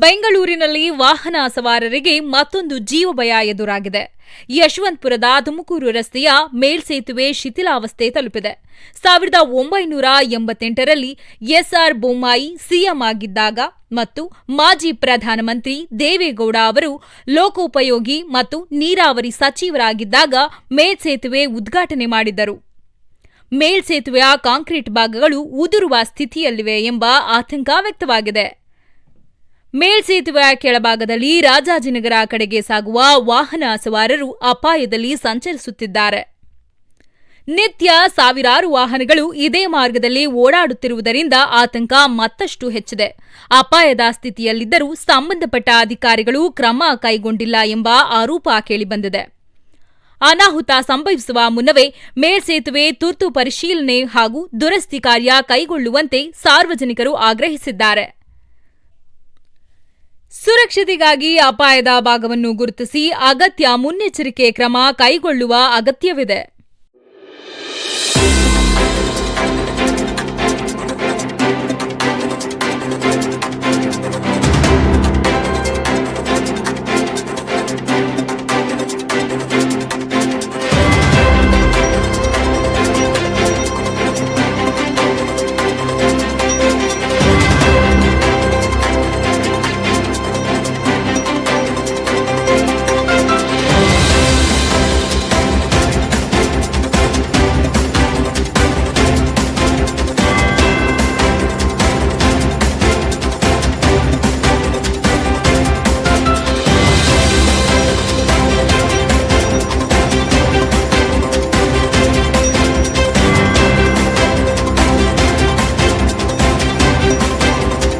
ಬೆಂಗಳೂರಿನಲ್ಲಿ ವಾಹನ ಸವಾರರಿಗೆ ಮತ್ತೊಂದು ಜೀವಭಯ ಎದುರಾಗಿದೆ. ಯಶವಂತಪುರದ ತುಮಕೂರು ರಸ್ತೆಯ ಮೇಲ್ಸೇತುವೆ ಶಿಥಿಲಾವಸ್ಥೆ ತಲುಪಿದೆ. 1988ರಲ್ಲಿ ಎಸ್ಆರ್ ಬೊಮ್ಮಾಯಿ ಸಿಎಂ ಆಗಿದ್ದಾಗ ಮತ್ತು ಮಾಜಿ ಪ್ರಧಾನಮಂತ್ರಿ ದೇವೇಗೌಡ ಅವರು ಲೋಕೋಪಯೋಗಿ ಮತ್ತು ನೀರಾವರಿ ಸಚಿವರಾಗಿದ್ದಾಗ ಮೇಲ್ಸೇತುವೆ ಉದ್ಘಾಟನೆ ಮಾಡಿದ್ದರು. ಮೇಲ್ಸೇತುವೆಯ ಕಾಂಕ್ರೀಟ್ ಭಾಗಗಳು ಉದುರುವ ಸ್ಥಿತಿಯಲ್ಲಿವೆ ಎಂಬ ಆತಂಕ ವ್ಯಕ್ತವಾಗಿದೆ. ಮೇಲ್ಸೇತುವೆಯ ಕೆಳಭಾಗದಲ್ಲಿ ರಾಜಾಜಿನಗರ ಕಡೆಗೆ ಸಾಗುವ ವಾಹನ ಸವಾರರು ಅಪಾಯದಲ್ಲಿ ಸಂಚರಿಸುತ್ತಿದ್ದಾರೆ. ನಿತ್ಯ ಸಾವಿರಾರು ವಾಹನಗಳು ಇದೇ ಮಾರ್ಗದಲ್ಲಿ ಓಡಾಡುತ್ತಿರುವುದರಿಂದ ಆತಂಕ ಮತ್ತಷ್ಟು ಹೆಚ್ಚಿದೆ. ಅಪಾಯದ ಸ್ಥಿತಿಯಲ್ಲಿದ್ದರೂ ಸಂಬಂಧಪಟ್ಟ ಅಧಿಕಾರಿಗಳು ಕ್ರಮ ಕೈಗೊಂಡಿಲ್ಲ ಎಂಬ ಆರೋಪ ಕೇಳಿಬಂದಿದೆ. ಅನಾಹುತ ಸಂಭವಿಸುವ ಮುನ್ನವೇ ಮೇಲ್ಸೇತುವೆ ತುರ್ತು ಪರಿಶೀಲನೆ ಹಾಗೂ ದುರಸ್ತಿ ಕಾರ್ಯ ಕೈಗೊಳ್ಳುವಂತೆ ಸಾರ್ವಜನಿಕರು ಆಗ್ರಹಿಸಿದ್ದಾರೆ. ಸುರಕ್ಷತೆಗಾಗಿ ಅಪಾಯದ ಭಾಗವನ್ನು ಗುರುತಿಸಿ ಅಗತ್ಯ ಮುನ್ನೆಚ್ಚರಿಕೆ ಕ್ರಮ ಕೈಗೊಳ್ಳುವ ಅಗತ್ಯವಿದೆ.